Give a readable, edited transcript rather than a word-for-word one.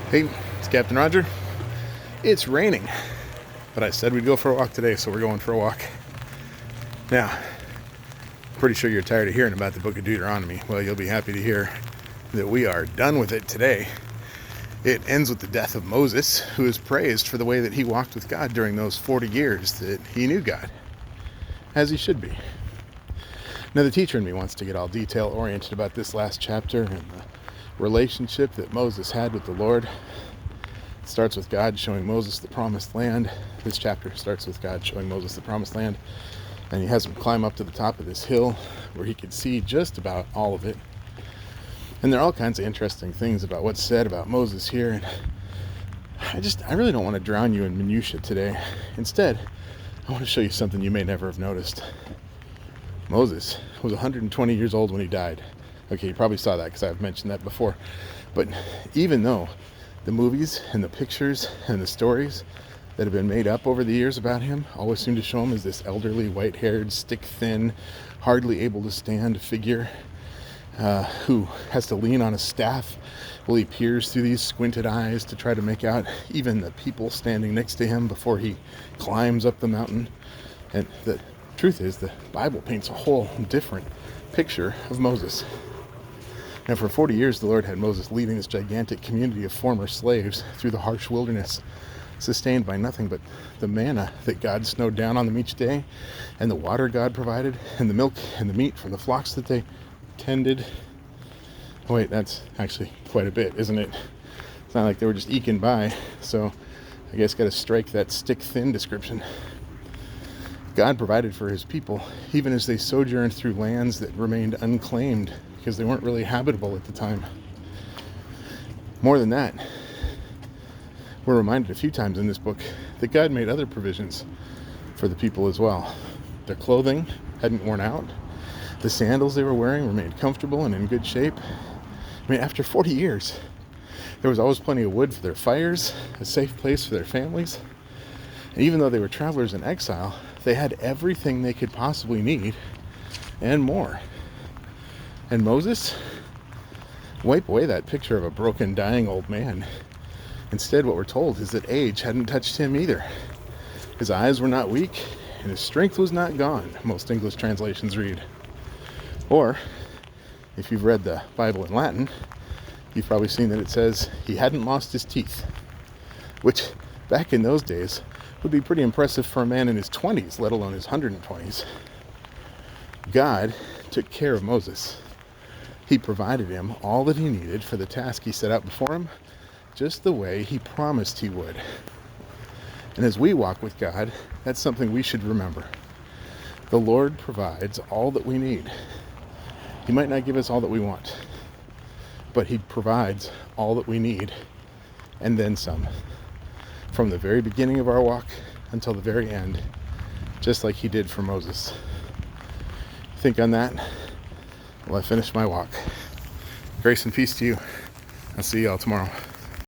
Hey, it's Captain Roger. It's raining, but I said we'd go for a walk today, so we're going for a walk. Now, pretty sure you're tired of hearing about the book of Deuteronomy. Well, you'll be happy to hear that we are done with it today. It ends with the death of Moses, who is praised for the way that he walked with God during those 40 years that he knew God, as he should be. Now, the teacher in me wants to get all detail-oriented about this last chapter and the relationship that Moses had with the Lord. It starts with God showing Moses the promised land. This chapter starts with God showing Moses the promised land, and he has him climb up to the top of this hill where he could see just about all of it. And there are all kinds of interesting things about what's said about Moses here, and I really don't want to drown you in minutiae today. Instead, I want to show you something you may never have noticed. Moses was 120 years old when he died. Okay, you probably saw that because I've mentioned that before. But even though the movies and the pictures and the stories that have been made up over the years about him always seem to show him as this elderly, white-haired, stick-thin, hardly able to stand figure who has to lean on a staff while he peers through these squinted eyes to try to make out even the people standing next to him before he climbs up the mountain. And the truth is, the Bible paints a whole different picture of Moses. Now, for 40 years, the Lord had Moses leading this gigantic community of former slaves through the harsh wilderness, sustained by nothing but the manna that God snowed down on them each day, and the water God provided, and the milk and the meat from the flocks that they tended. Wait, that's actually quite a bit, isn't it? It's not like they were just eking by, so I guess got to strike that stick-thin description. God provided for his people, even as they sojourned through lands that remained unclaimed because they weren't really habitable at the time. More than that, we're reminded a few times in this book that God made other provisions for the people as well. Their clothing hadn't worn out. The sandals they were wearing remained comfortable and in good shape. I mean, after 40 years, there was always plenty of wood for their fires, a safe place for their families. And even though they were travelers in exile, they had everything they could possibly need and more. And Moses? Wipe away that picture of a broken, dying old man. Instead, what we're told is that age hadn't touched him either. His eyes were not weak, and his strength was not gone, most English translations read. Or, if you've read the Bible in Latin, you've probably seen that it says he hadn't lost his teeth, which, back in those days, would be pretty impressive for a man in his 20s, let alone his 120s. God took care of Moses. He provided him all that he needed for the task he set out before him, just the way he promised he would. And as we walk with God, that's something we should remember. The Lord provides all that we need. He might not give us all that we want, but he provides all that we need, and then some. From the very beginning of our walk until the very end, just like he did for Moses. Think on that while I finish my walk. Grace and peace to you. I'll see you all tomorrow.